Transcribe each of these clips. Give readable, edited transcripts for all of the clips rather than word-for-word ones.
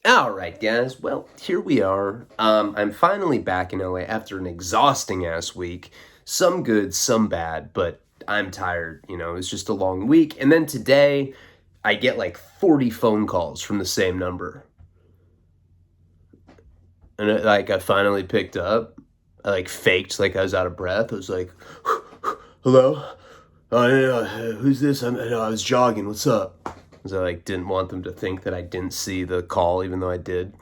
All right, guys. Well, here we are. I'm finally back in LA after an exhausting ass week. Some good, some bad, but I'm tired. It was just a long week. And then today, I get like 40 phone calls from the same number. And I finally picked up. I faked like I was out of breath. I was like, hello? Yeah, who's this? I was jogging. What's up? Because I didn't want them to think that I didn't see the call, even though I did.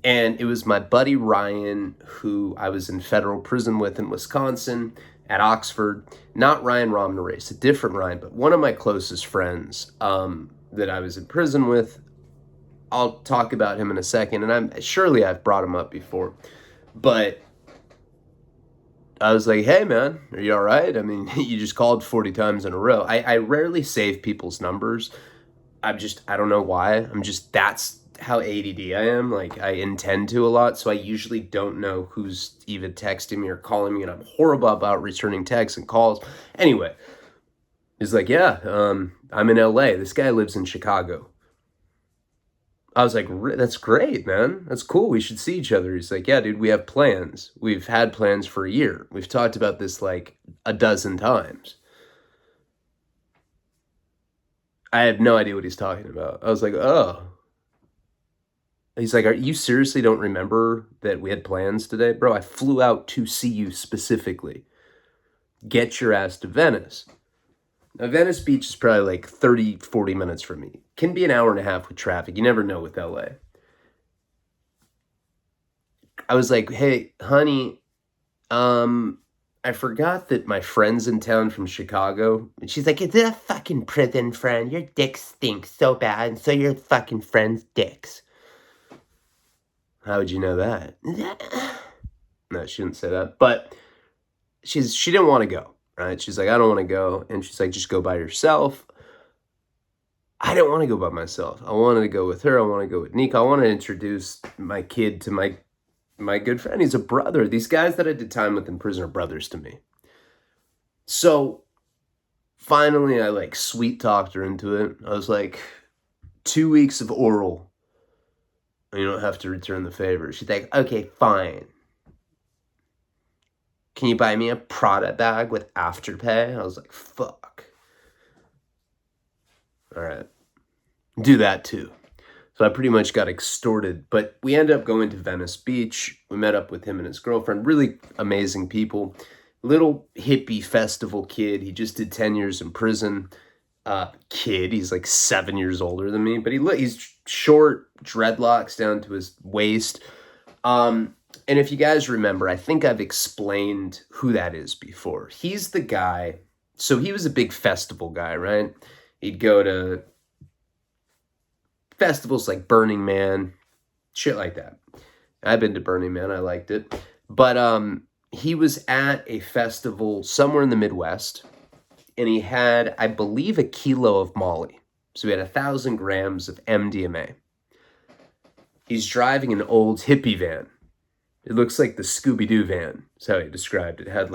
And it was my buddy Ryan, who I was in federal prison with in Wisconsin at Oxford. Not Ryan Romney, a different Ryan, but one of my closest friends that I was in prison with. I'll talk about him in a second, and I've brought him up before, but I was like, hey man, are you all right? I mean, you just called 40 times in a row. I rarely save people's numbers. I don't know why. That's how ADD I am. I intend to a lot, so I usually don't know who's even texting me or calling me, and I'm horrible about returning texts and calls. Anyway, he's like, yeah, I'm in LA. This guy lives in Chicago. I was like, that's great, man. That's cool. We should see each other. He's like, yeah, dude, we have plans. We've had plans for a year. We've talked about this like a dozen times. I had no idea what he's talking about. I was like, oh. He's like, you seriously don't remember that we had plans today? Bro, I flew out to see you specifically. Get your ass to Venice. Now, Venice Beach is probably like 30, 40 minutes from me. Can be an hour and a half with traffic. You never know with LA. I was like, hey, honey, I forgot that my friend's in town from Chicago. And she's like, is it a fucking prison friend? Your dick stinks so bad, and so your fucking friend's dicks. How would you know that? No, she didn't say that. But she didn't want to go, right? She's like, I don't want to go. And she's like, just go by yourself. I didn't want to go by myself. I wanted to go with her. I want to go with Nico. I want to introduce my kid to my good friend. He's a brother. These guys that I did time with in prison are brothers to me. So finally, I sweet talked her into it. I was like, 2 weeks of oral. You don't have to return the favor. She's like, okay, fine. Can you buy me a Prada bag with Afterpay? I was like, fuck. All right. Do that too. So I pretty much got extorted, but we ended up going to Venice Beach. We met up with him and his girlfriend. Really amazing people. Little hippie festival kid. He just did 10 years in prison. Kid, he's like 7 years older than me, but he's short, dreadlocks down to his waist. And if you guys remember, I think I've explained who that is before. He's the guy. So he was a big festival guy, right? He'd go to festivals like Burning Man, shit like that. I've been to Burning Man. I liked it. But he was at a festival somewhere in the Midwest, and he had, I believe, a kilo of Molly. So he had 1,000 grams of MDMA. He's driving an old hippie van. It looks like the Scooby-Doo van. That's how he described it. It had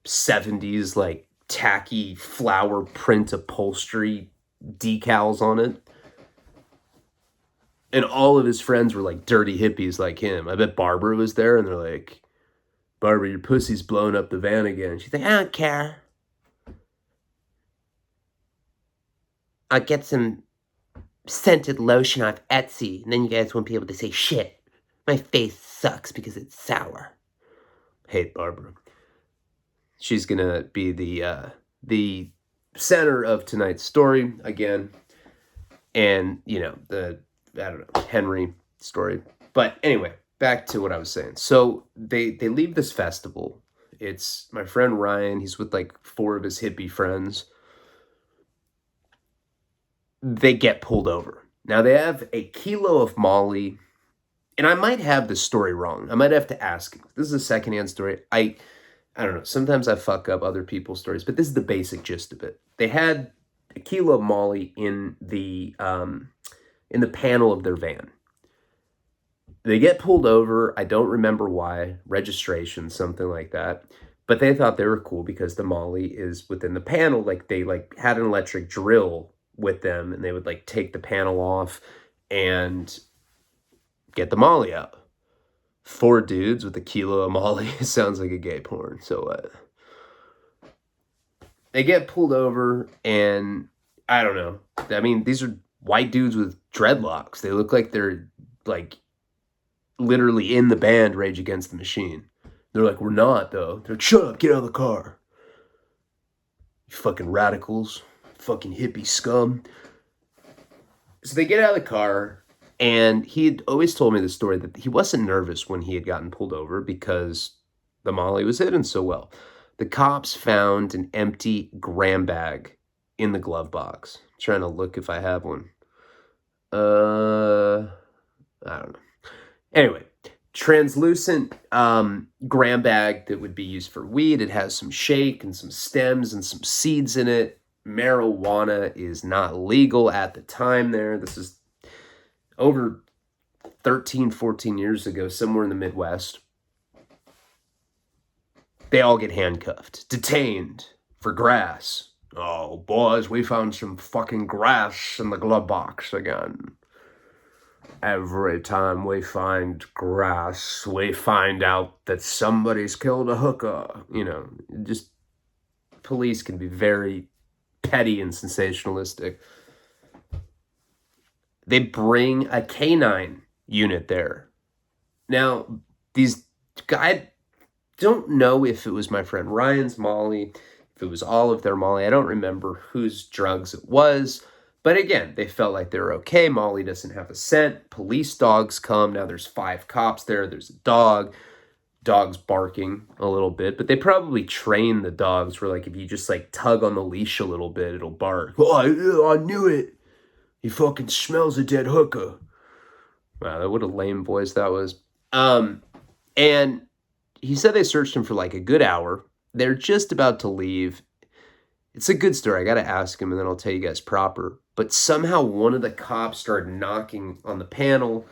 70s tacky flower print upholstery decals on it. And all of his friends were dirty hippies like him. I bet Barbara was there, and they're like, Barbara, your pussy's blowing up the van again. She's like, I don't care. I'll get some scented lotion off Etsy, and then you guys won't be able to say shit. My face sucks because it's sour. Hate Barbara. She's gonna be the center of tonight's story again, and the I don't know Henry story. But anyway, back to what I was saying. So they leave this festival. It's my friend Ryan. He's with 4 of his hippie friends. They get pulled over. Now they have a kilo of Molly, and I might have this story wrong. I might have to ask. This is a secondhand story. I don't know. Sometimes I fuck up other people's stories, but this is the basic gist of it. They had a kilo of Molly in the panel of their van. They get pulled over. I don't remember why. Registration, something like that. But they thought they were cool because the Molly is within the panel. They had an electric drill with them, and they would take the panel off, and get the Molly out. 4 dudes with a kilo of Molly. Sounds like a gay porn. So what? They get pulled over, and I don't know. I mean, these are white dudes with dreadlocks. They look like they're like literally in the band Rage Against the Machine. They're like, we're not, though. They're like, shut up, get out of the car. You fucking radicals. Fucking hippie scum. So they get out of the car, and he had always told me the story that he wasn't nervous when he had gotten pulled over because the Molly was hidden so well. The cops found an empty gram bag in the glove box. I'm trying to look if I have one. I don't know. Anyway, translucent gram bag that would be used for weed. It has some shake and some stems and some seeds in it. Marijuana is not legal at the time there. This is over 13, 14 years ago, somewhere in the Midwest. They all get handcuffed, detained for grass. Oh, boys, we found some fucking grass in the glove box again. Every time we find grass, we find out that somebody's killed a hooker. You know, just police can be very petty and sensationalistic. They bring a canine unit there. Now, I don't know if it was my friend Ryan's Molly, if it was all of their Molly. I don't remember whose drugs it was. But again, they felt like they were okay. Molly doesn't have a scent. Police dogs come. Now there's 5 cops there. There's a dog. Dog's barking a little bit. But they probably train the dogs where, like, if you just, like, tug on the leash a little bit, it'll bark. Oh, I knew it. He fucking smells a dead hooker. Wow, what a lame voice that was. And he said they searched him for, like, a good hour. They're just about to leave. It's a good story. I got to ask him, and then I'll tell you guys proper. But somehow one of the cops started knocking on the panel,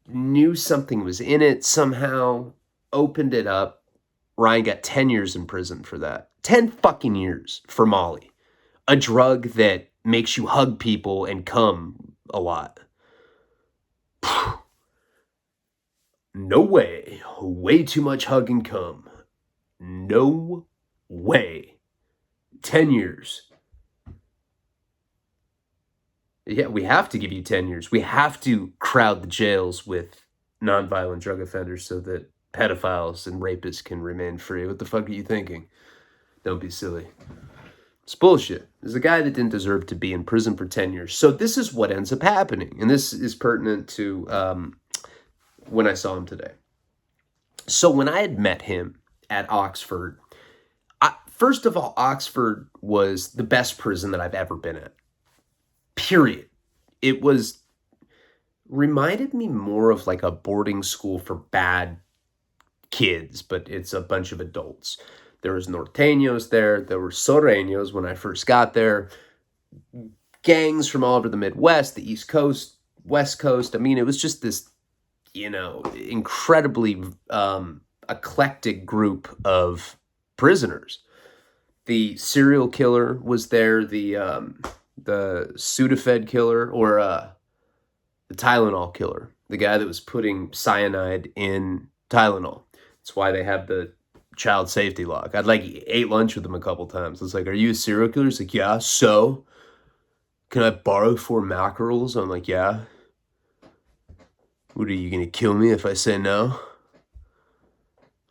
knew something was in it somehow, opened it up. Ryan got 10 years in prison for that. 10 fucking years for Molly. A drug that makes you hug people and come a lot. No way. Way too much hug and cum. No way. 10 years. Yeah, we have to give you 10 years. We have to crowd the jails with nonviolent drug offenders so that pedophiles and rapists can remain free. What the fuck are you thinking? Don't be silly. It's bullshit. There's a guy that didn't deserve to be in prison for 10 years. So this is what ends up happening. And this is pertinent to when I saw him today. So when I had met him at Oxford, first of all, Oxford was the best prison that I've ever been at. Period. It reminded me more of like a boarding school for bad kids, but it's a bunch of adults. There was norteños there. There were soreños when I first got there. Gangs from all over the Midwest, the East Coast, West Coast. I mean, it was just this, incredibly eclectic group of prisoners. The serial killer was there. The Sudafed killer, or the Tylenol killer, the guy that was putting cyanide in Tylenol. That's why they have the child safety lock. I'd ate lunch with him a couple times. It's like, are you a serial killer? He's like, yeah, so? Can I borrow 4 mackerels? I'm like, yeah. What, are you going to kill me if I say no?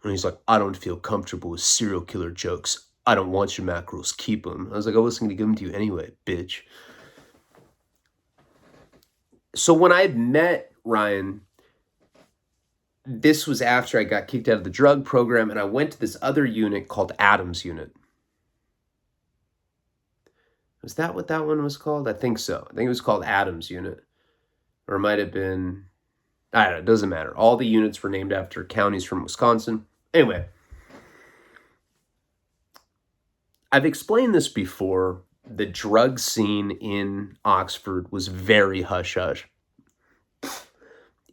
And he's like, I don't feel comfortable with serial killer jokes. I don't want your mackerels, keep them. I was like, I wasn't going to give them to you anyway, bitch. So when I met Ryan, this was after I got kicked out of the drug program, and I went to this other unit called Adams Unit. Was that what that one was called? I think so. I think it was called Adams Unit. Or it might have been, I don't know, it doesn't matter. All the units were named after counties from Wisconsin. Anyway, I've explained this before. The drug scene in Oxford was very hush-hush.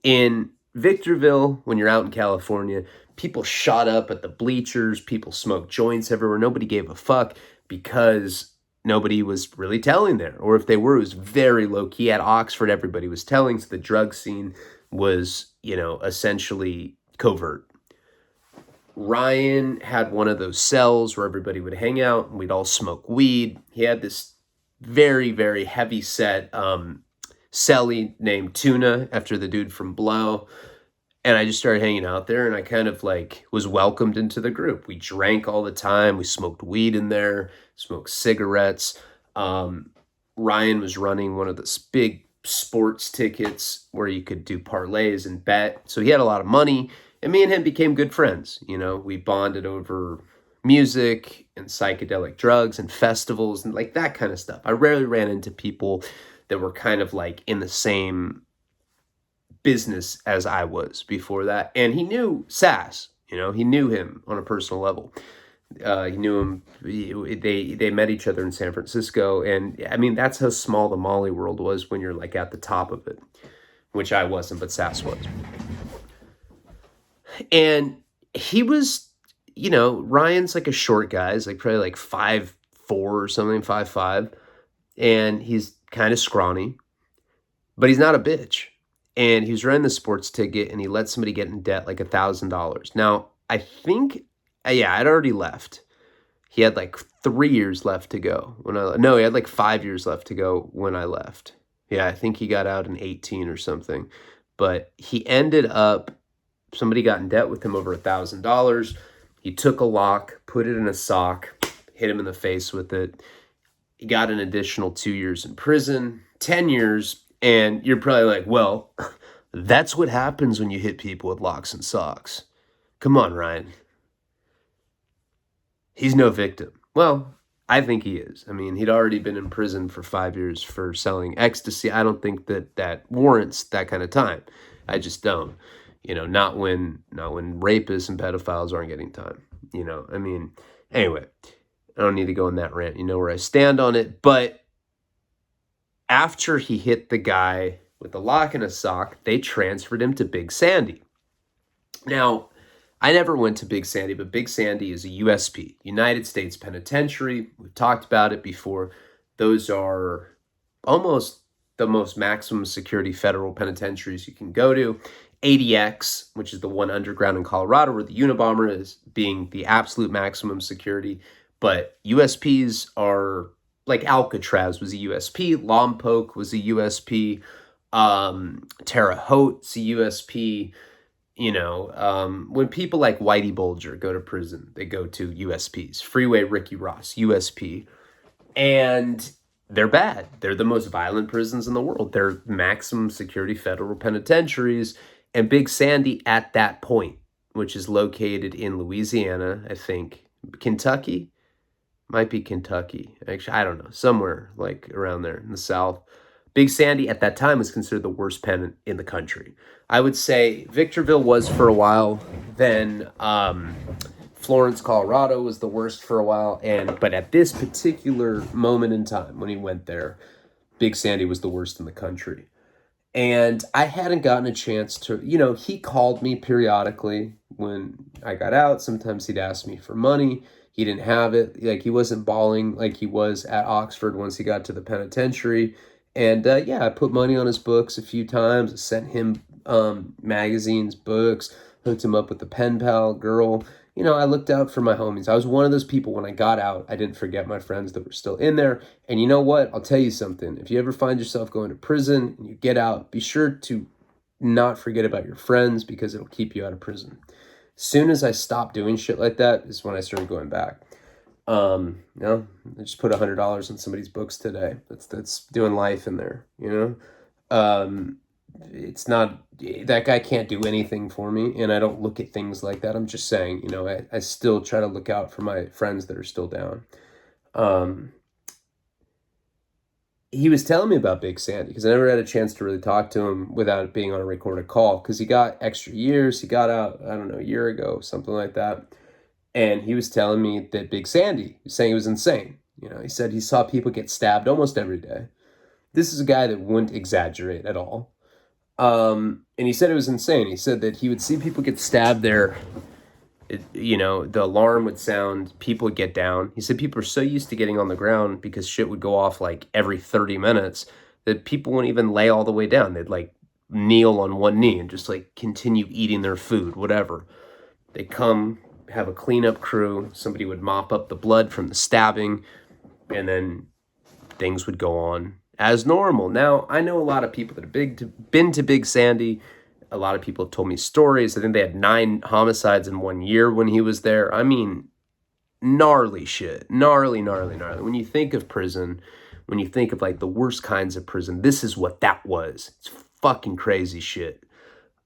In Victorville, when you're out in California, people shot up at the bleachers. People smoked joints everywhere. Nobody gave a fuck because nobody was really telling there. Or if they were, it was very low key. At Oxford, everybody was telling. So the drug scene was, essentially covert. Ryan had one of those cells where everybody would hang out and we'd all smoke weed. He had this very, very heavy set cellie named Tuna, after the dude from Blow. And I just started hanging out there, and I kind of was welcomed into the group. We drank all the time. We smoked weed in there, smoked cigarettes. Ryan was running one of those big sports tickets where you could do parlays and bet. So he had a lot of money, and me and him became good friends. We bonded over music and psychedelic drugs and festivals and that kind of stuff. I rarely ran into people that were kind of in the same business as I was before that. And he knew Sass, he knew him on a personal level. He knew him. They met each other in San Francisco. And I mean, that's how small the Molly world was when you're at the top of it, which I wasn't, but Sass was. And he was, Ryan's a short guy. He's probably 5'4" or something, 5'5". And he's kind of scrawny, but he's not a bitch. And he was running the sports ticket, and he let somebody get in debt $1,000. Now, I think, I'd already left. He had 3 years left to go he had 5 years left to go when I left. Yeah, I think he got out in 18 or something. But he ended up, somebody got in debt with him over $1,000. He took a lock, put it in a sock, hit him in the face with it. He got an additional 2 years in prison, 10 years. And you're probably well, that's what happens when you hit people with locks and socks. Come on, Ryan. He's no victim. Well, I think he is. I mean, he'd already been in prison for 5 years for selling ecstasy. I don't think that warrants that kind of time. I just don't. Not when rapists and pedophiles aren't getting time. I mean, anyway, I don't need to go on that rant. You know where I stand on it. But after he hit the guy with the lock and a sock, they transferred him to Big Sandy. Now, I never went to Big Sandy, but Big Sandy is a USP, United States Penitentiary. We've talked about it before. Those are almost the most maximum security federal penitentiaries you can go to. ADX, which is the one underground in Colorado where the Unabomber is, being the absolute maximum security. But USPs are Alcatraz was a USP, Lompoc was a USP, Terre Haute's a USP. When people like Whitey Bulger go to prison, they go to USPs. Freeway Ricky Ross, USP. And they're bad. They're the most violent prisons in the world. They're maximum security federal penitentiaries. And Big Sandy at that point, which is located in Louisiana, I think, Kentucky? Might be Kentucky. Actually, I don't know. Somewhere around there in the South. Big Sandy at that time was considered the worst pen in the country. I would say Victorville was for a while. Then Florence, Colorado was the worst for a while. But at this particular moment in time when he went there, Big Sandy was the worst in the country. And I hadn't gotten a chance to, he called me periodically when I got out. Sometimes he'd ask me for money. He didn't have it. He wasn't balling like he was at Oxford once he got to the penitentiary. And I put money on his books a few times. I sent him magazines, books, hooked him up with the pen pal girl. I looked out for my homies. I was one of those people when I got out, I didn't forget my friends that were still in there. And you know what? I'll tell you something. If you ever find yourself going to prison and you get out, be sure to not forget about your friends because it'll keep you out of prison. As soon as I stopped doing shit like that is when I started going back. I just put $100 in somebody's books today. That's doing life in there, It's not, that guy can't do anything for me, and I don't look at things like that. I'm just saying, I still try to look out for my friends that are still down. He was telling me about Big Sandy because I never had a chance to really talk to him without it being on a recorded call because he got extra years. He got out, I don't know, a year ago, something like that. And he was telling me that Big Sandy, he was saying he was insane. He said he saw people get stabbed almost every day. This is a guy that wouldn't exaggerate at all. And he said it was insane. He said that he would see people get stabbed there The alarm would sound, people would get down. He said people are so used to getting on the ground because shit would go off like every 30 minutes that people wouldn't even lay all the way down. They'd like kneel on one knee and just like continue eating their food, whatever. They'd come, have a cleanup crew. Somebody would mop up the blood from the stabbing, and then things would go on as normal. Now, I know a lot of people that have been to Big Sandy. A lot of people have told me stories. I think they had 9 homicides in 1 year when he was there. I mean, gnarly shit. Gnarly, gnarly, gnarly. When you think of prison, when you think of like the worst kinds of prison, this is what that was. It's fucking crazy shit.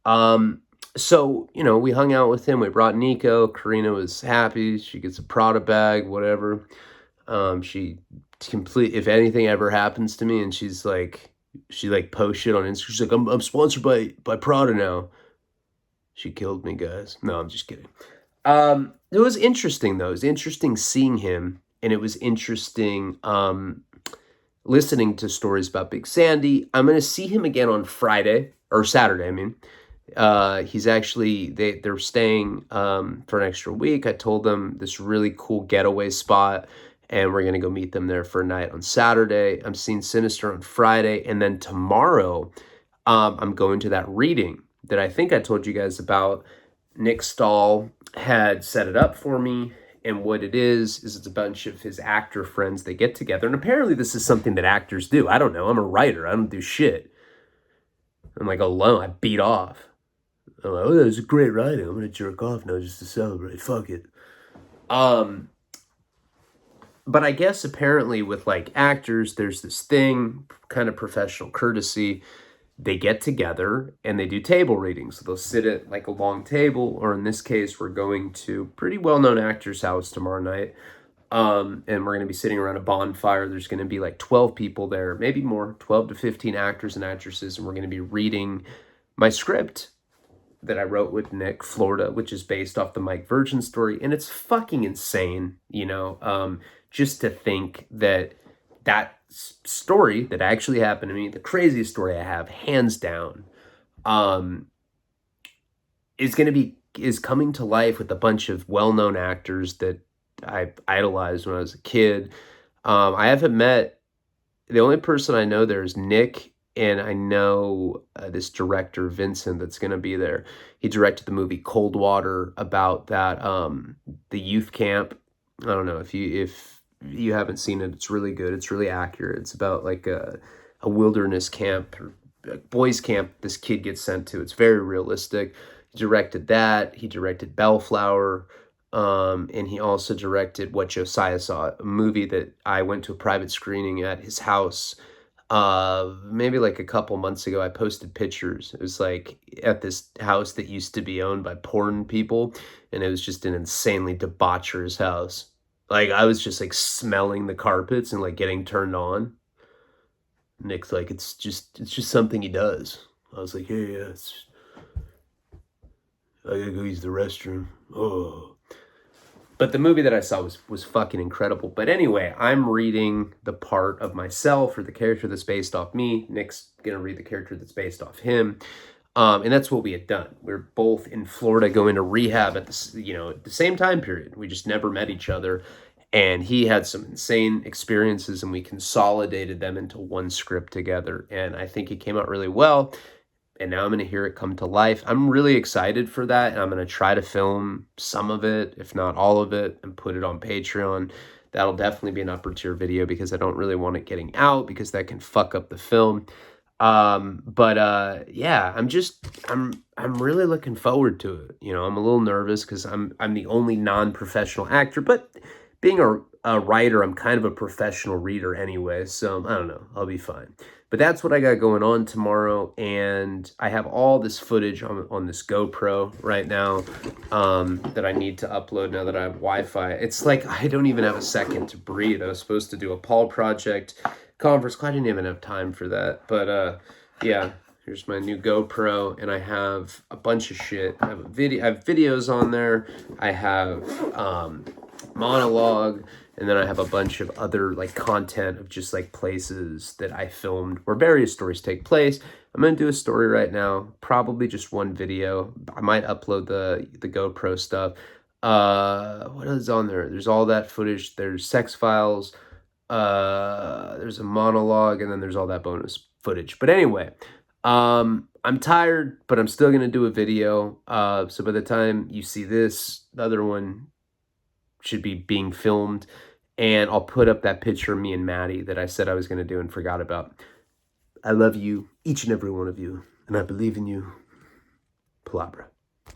So, we hung out with him. We brought Nico. Karina was happy. She gets a Prada bag, whatever. She if anything ever happens to me and she posts shit on Instagram, she's like, I'm sponsored by Prada now. She killed me, guys. No, I'm just kidding. It was interesting though. It was interesting seeing him, and it was interesting listening to stories about Big Sandy. I'm gonna see him again on Friday or Saturday. I mean, he's actually they're staying for an extra week. I told them this really cool getaway spot, and we're gonna go meet them there for a night on Saturday. I'm seeing Sinister on Friday, and then tomorrow, I'm going to that reading that I think I told you guys about. Nick Stahl had set it up for me, and what it is it's a bunch of his actor friends. They get together, and apparently this is something that actors do. I don't know. I'm a writer. I don't do shit. I'm like alone. I beat off. I'm like, oh, that was a great writing. I'm gonna jerk off now just to celebrate. Fuck it. But I guess apparently with like actors, there's this thing, kind of professional courtesy. They get together and they do table readings. So they'll sit at like a long table, or in this case, we're going to a pretty well-known actor's house tomorrow night. And we're going to be sitting around a bonfire. There's going to be like 12 people there, maybe more, 12 to 15 actors and actresses. And we're going to be reading my script that I wrote with Nick, Florida, which is based off the Mike Virgin story. And it's fucking insane, just to think that story that actually happened to me, the craziest story I have, hands down, is coming to life with a bunch of well-known actors that I idolized when I was a kid. I haven't met, the only person I know there is Nick, and I know this director, Vincent, that's going to be there. He directed the movie Cold Water about that, the youth camp. I don't know if you haven't seen it. It's really good. It's really accurate. It's about like a wilderness camp or a boys camp this kid gets sent to. It's very realistic. He directed that. He directed Bellflower. And he also directed What Josiah Saw, a movie that I went to a private screening at his house. Maybe like a couple months ago. I posted pictures. It was like at this house that used to be owned by porn people, and it was just an insanely debaucherous house. Like, I was just like smelling the carpets and like getting turned on. Nick's like, it's just something he does. I was like, yeah, I gotta go use the restroom. Oh. But the movie that I saw was fucking incredible. But anyway, I'm reading the part of myself, or the character that's based off me. Nick's gonna read the character that's based off him. And that's what we had done. We were both in Florida going to rehab at the same time period. We just never met each other. And he had some insane experiences, and we consolidated them into one script together. And I think it came out really well. And now I'm going to hear it come to life. I'm really excited for that. And I'm going to try to film some of it, if not all of it, and put it on Patreon. That'll definitely be an upper tier video because I don't really want it getting out because that can fuck up the film. Yeah, I'm really looking forward to it. I'm a little nervous because I'm the only non-professional actor, but being a writer, I'm kind of a professional reader anyway. So I don't know, I'll be fine. But that's what I got going on tomorrow, and I have all this footage on this GoPro right now that I need to upload now that I have Wi-Fi. It's like I don't even have a second to breathe. I was supposed to do a Paul Project conference call. I didn't even have time for that. But yeah, here's my new GoPro, and I have a bunch of shit. I have videos on there. I have monologue. And then I have a bunch of other like content of just like places that I filmed where various stories take place. I'm going to do a story right now, probably just one video. I might upload the GoPro stuff. What is on there? There's all that footage. There's sex files. There's a monologue, and then there's all that bonus footage. But anyway, I'm tired, but I'm still gonna do a video. So by the time you see this, the other one should be being filmed, and I'll put up that picture of me and Maddie that I said I was gonna do and forgot about. I love you, each and every one of you, and I believe in you. Palabra.